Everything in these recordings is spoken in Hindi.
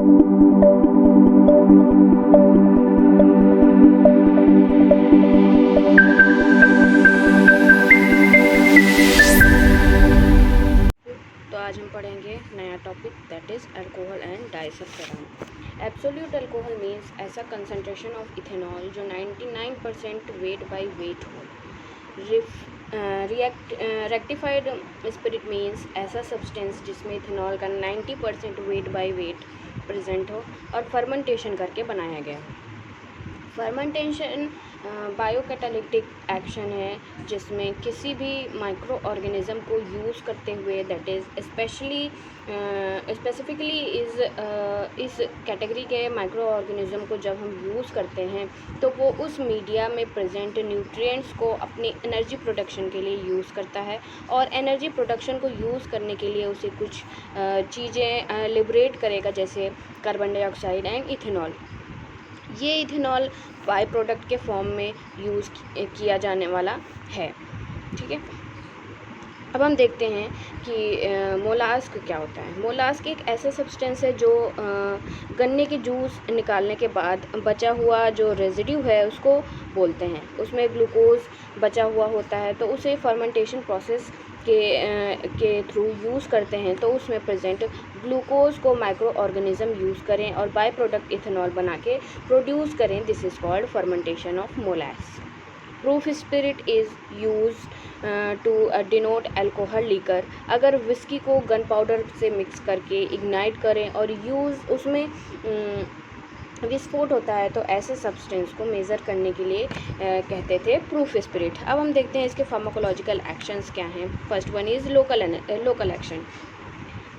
तो आज हम पढ़ेंगे नया topic that is alcohol and disulphide. Absolute alcohol means ऐसा कंसंट्रेशन ऑफ इथेनॉल जो 99% वेट बाय वेट हो। रेक्टिफाइड स्पिरिट मीन्स ऐसा सब्सटेंस जिसमें इथेनॉल का 90% वेट बाय वेट प्रेजेंट हो और फर्मेंटेशन करके बनाया गया हो। फर्मेंटेशन बायोकैटालिटिक एक्शन है जिसमें किसी भी माइक्रो ऑर्गेनिज्म को यूज़ करते हुए दैट इज़ स्पेसिफिकली इस कैटेगरी के माइक्रो ऑर्गेनिज्म को जब हम यूज़ करते हैं तो वो उस मीडिया में प्रेजेंट न्यूट्रिएंट्स को अपनी एनर्जी प्रोडक्शन के लिए यूज़ करता है और एनर्जी प्रोडक्शन को यूज़ करने के लिए उसे कुछ चीज़ें लिबरेट करेगा, जैसे कार्बन डाइऑक्साइड एंड इथेनॉल। ये इथेनॉल बाय प्रोडक्ट के फॉर्म में यूज़ किया जाने वाला है। ठीक है, अब हम देखते हैं कि मोलास्क क्या होता है। मोलास्क एक ऐसा सब्सटेंस है जो गन्ने के जूस निकालने के बाद बचा हुआ जो रेजिड्यू है उसको बोलते हैं। उसमें ग्लूकोज बचा हुआ होता है तो उसे फर्मेंटेशन प्रोसेस के थ्रू यूज़ करते हैं तो उसमें प्रेजेंट ग्लूकोज को माइक्रो ऑर्गेनिज्म यूज़ करें और बाय प्रोडक्ट इथेनॉल बना के प्रोड्यूस करें। This is called fermentation of molasses. Proof spirit is use to denote alcohol liquor. अगर विस्की को गन पाउडर से मिक्स करके इग्नाइट करें और यूज़ उसमें विस्फोट होता है तो ऐसे सब्सटेंस को मेज़र करने के लिए कहते थे प्रूफ स्पिरिट। अब हम देखते हैं इसके फार्माकोलॉजिकल एक्शंस क्या हैं। First one is local action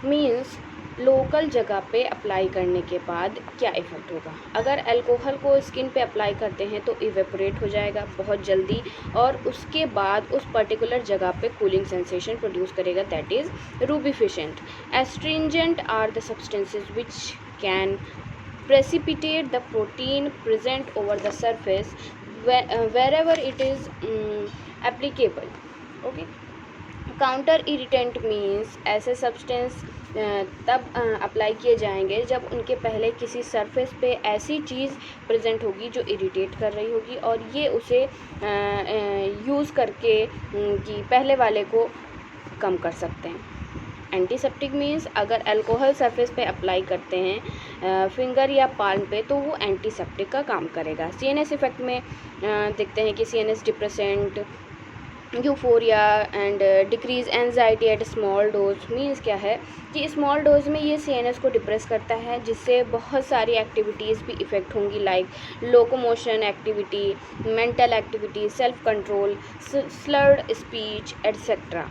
means local जगह पे अप्लाई करने के बाद क्या इफ़ेक्ट होगा। अगर अल्कोहल को स्किन पे अप्लाई करते हैं तो इवेपोरेट हो जाएगा बहुत जल्दी और उसके बाद उस पर्टिकुलर जगह पे कूलिंग सेंसेशन प्रोड्यूस करेगा, that is rubefacient. Astringent are the substances which can precipitate the protein present over the surface wherever it is applicable. Okay, counter irritant means ऐसे सब्सटेंस तब अप्लाई किए जाएंगे जब उनके पहले किसी सरफेस पे ऐसी चीज़ प्रेजेंट होगी जो इरिटेट कर रही होगी और ये उसे यूज़ करके कि पहले वाले को कम कर सकते हैं। एंटीसेप्टिक मीन्स अगर अल्कोहल सरफेस पे अप्लाई करते हैं फिंगर या पाल्म पे तो वो एंटीसेप्टिक का काम करेगा। सीएनएस इफेक्ट में देखते हैं कि CNS depressant, euphoria and decrease anxiety at small dose. Means क्या है कि स्मॉल डोज में ये सीएनएस को डिप्रेस करता है जिससे बहुत सारी एक्टिविटीज़ भी इफ़ेक्ट होंगी like locomotion activity, mental activity, self control, slurred speech etcetera.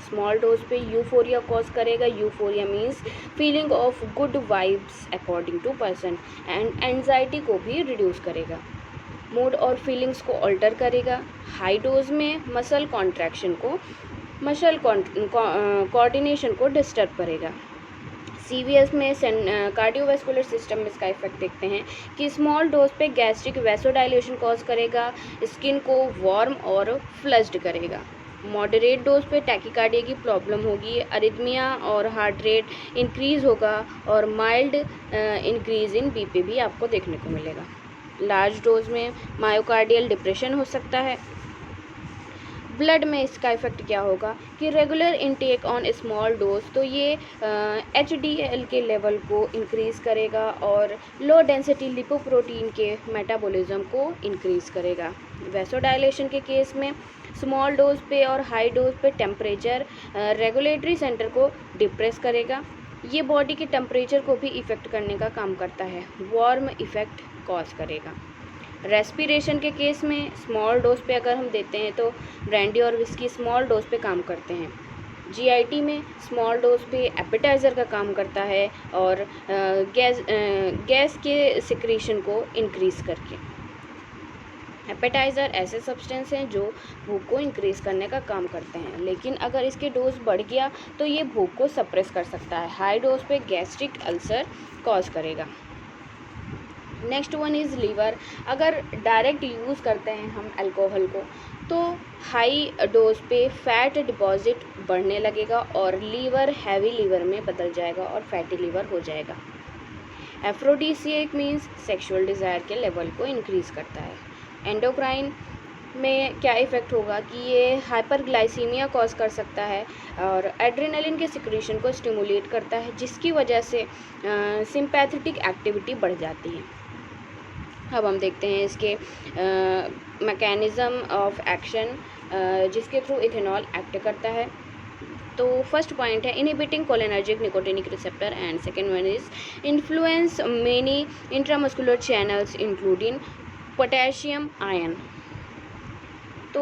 Small dose पे यूफोरिया कॉज करेगा। Euphoria means feeling of good vibes according to person and anxiety को भी रिड्यूस करेगा। मूड और फीलिंग्स को अल्टर करेगा। हाई डोज में मसल कॉन्ट्रैक्शन को कोऑर्डिनेशन को डिस्टर्ब करेगा। सीवीएस में कार्डियोवैस्कुलर सिस्टम में इसका इफेक्ट देखते हैं कि स्मॉल डोज पे गैस्ट्रिक वैसोडाइलेशन कॉज करेगा, स्किन को वार्म और फ्लश्ड करेगा। मॉडरेट डोज पे टैकीकार्डिया की प्रॉब्लम होगी, अरिथमिया और हार्ट रेट इंक्रीज़ होगा और माइल्ड इंक्रीज़ इन बीपी भी आपको देखने को मिलेगा। लार्ज डोज में मायोकार्डियल डिप्रेशन हो सकता है। ब्लड में इसका इफ़ेक्ट क्या होगा कि regular intake on small dose तो ये HDL के लेवल को इंक्रीज़ करेगा और लो डेंसिटी लिपोप्रोटीन के मेटाबॉलिज्म को इंक्रीज़ करेगा। वैसोडाइलेशन के केस में स्मॉल डोज पे और हाई डोज पे टेम्परेचर रेगुलेटरी सेंटर को डिप्रेस करेगा। ये बॉडी के टेम्परेचर को भी इफ़ेक्ट करने का काम करता है, वार्म इफ़ेक्ट कॉज करेगा। रेस्पिरेशन के केस में स्मॉल डोज पे अगर हम देते हैं तो ब्रांडी और विस्की स्मॉल डोज पे काम करते हैं। जीआईटी में स्मॉल डोज पे एपेटाइज़र का काम करता है और गैस के सिक्रीशन को इंक्रीज़ करके। एपेटाइज़र ऐसे सब्सटेंस हैं जो भूख को इंक्रीज़ करने का काम करते हैं, लेकिन अगर इसके डोज बढ़ गया तो ये भूख को सप्रेस कर सकता है। हाई डोज पे गैस्ट्रिक अल्सर कॉज करेगा। Next one is liver. अगर डायरेक्ट यूज़ करते हैं हम अल्कोहल को तो हाई डोज पे फैट डिपॉजिट बढ़ने लगेगा और लीवर हैवी लीवर में बदल जाएगा और फैटी लीवर हो जाएगा। एफ्रोडीसिएक मीन्स सेक्सुअल डिज़ायर के लेवल को इंक्रीज़ करता है। एंडोक्राइन में क्या इफ़ेक्ट होगा कि ये हाइपरग्लाइसीमिया कॉज कर सकता है और एड्रेनलिन के सिक्रीशन को स्टिमुलेट करता है, जिसकी वजह से सिंपैथेटिक एक्टिविटी बढ़ जाती है। अब हम देखते हैं इसके मैकेनिज़्म ऑफ एक्शन जिसके थ्रू इथेनॉल एक्ट करता है। तो फर्स्ट पॉइंट है inhibiting cholinergic nicotinic receptor and second one is influence many intramuscular channels including potassium ion. तो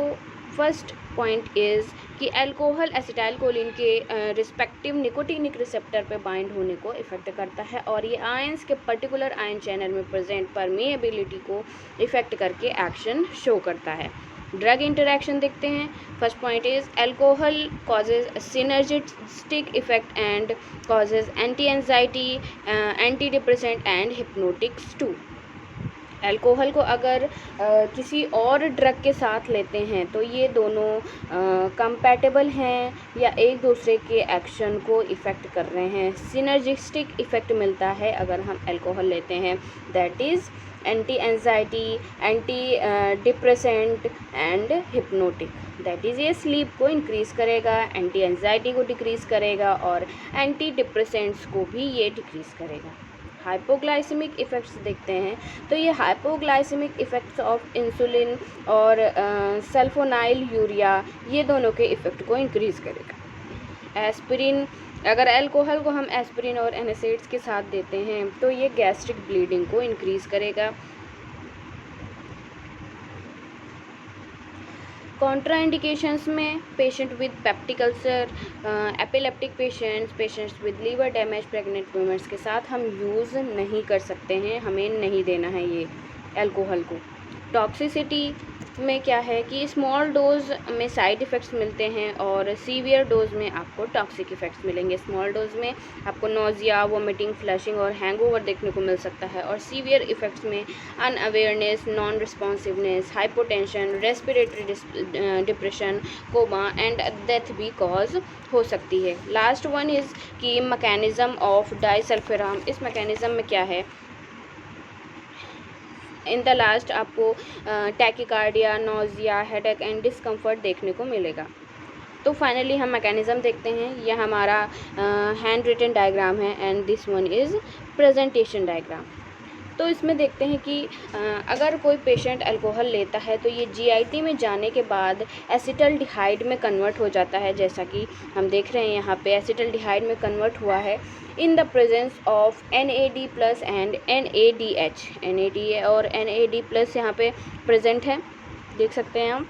फर्स्ट पॉइंट इज़ कि अल्कोहल एसिटाइलकोलिन के रिस्पेक्टिव निकोटिनिक रिसेप्टर पे बाइंड होने को इफ़ेक्ट करता है और ये आयंस के पर्टिकुलर आयन चैनल में प्रेजेंट परमेएबिलिटी को इफ़ेक्ट करके एक्शन शो करता है। ड्रग इंटरेक्शन देखते हैं। First point is alcohol causes synergistic effect and causes anti anxiety, anti depressant and hypnotics too. Alcohol को अगर किसी और ड्रग के साथ लेते हैं तो ये दोनों कंपैटिबल हैं या एक दूसरे के एक्शन को इफ़ेक्ट कर रहे हैं। सिनर्जिस्टिक इफ़ेक्ट मिलता है अगर हम अल्कोहल लेते हैं, that is anti anxiety, anti depressant and hypnotic. That is ये स्लीप को इंक्रीज़ करेगा, एंटी एंजाइटी को डिक्रीज़ करेगा और एंटी डिप्रेसेंट्स को भी ये डिक्रीज़ करेगा। हाइपोग्लाइसेमिक इफ़ेक्ट्स देखते हैं तो ये हाइपोग्लाइसेमिक इफ़ेक्ट्स ऑफ इंसुलिन और सल्फोनाइल यूरिया ये दोनों के इफ़ेक्ट को इंक्रीज़ करेगा। एस्पिरिन, अगर अल्कोहल को हम एस्पिरिन और एनासिड्स के साथ देते हैं तो ये गैस्ट्रिक ब्लीडिंग को इंक्रीज़ करेगा। कॉन्ट्राइंडिकेशंस में patient with peptic ulcer, epileptic patients with liver damage, pregnant womens के साथ हम यूज़ नहीं कर सकते हैं, हमें नहीं देना है ये अल्कोहल को। टॉक्सिसिटी में क्या है कि स्मॉल डोज में साइड इफ़ेक्ट्स मिलते हैं और सीवियर डोज में आपको टॉक्सिक इफ़ेक्ट्स मिलेंगे। स्मॉल डोज में आपको नोजिया, वोमिटिंग, फ्लशिंग और हैंगओवर देखने को मिल सकता है और सीवियर इफ़ेक्ट्स में unawareness, non responsiveness, hypotension, respiratory depression, coma and death भी कॉज हो सकती है। लास्ट वन इज़ कि मैकेनिज़्म ऑफ डाइसल्फिराम। इस मैकेनिज़्म में क्या है, इन द लास्ट आपको tachycardia, nausea, headache and discomfort देखने को मिलेगा। तो फाइनली हम मैकेनिज़्म देखते हैं। यह हमारा हैंड रिटन डायग्राम है and this one is presentation diagram. तो इसमें देखते हैं कि अगर कोई पेशेंट अल्कोहल लेता है तो ये जीआईटी में जाने के बाद एसिटल्डिहाइड में कन्वर्ट हो जाता है, जैसा कि हम देख रहे हैं यहाँ पे एसिटल्डिहाइड में कन्वर्ट हुआ है in the presence of NAD+ and NADH। NAD और NAD+ यहाँ पे प्रेजेंट है, देख सकते हैं हम।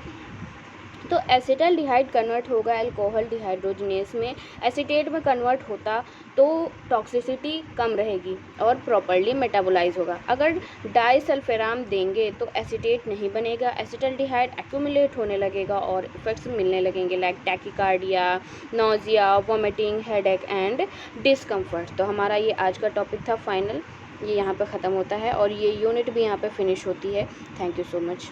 तो एसिटल्डिहाइड कन्वर्ट होगा अल्कोहल डिहाइड्रोजनेस में, एसीटेट में कन्वर्ट होता तो टॉक्सिसिटी कम रहेगी और प्रॉपर्ली मेटाबोलाइज होगा। अगर डाइसल्फिराम देंगे तो एसीटेट नहीं बनेगा, एसिटल्डिहाइड एक्यूमुलेट होने लगेगा और इफेक्ट्स मिलने लगेंगे like tachycardia, nausea, vomiting, headache and discomfort. तो हमारा ये आज का टॉपिक था फाइनल, ये यहाँ पे ख़त्म होता है और ये यूनिट भी यहाँ पे फिनिश होती है। Thank you so much.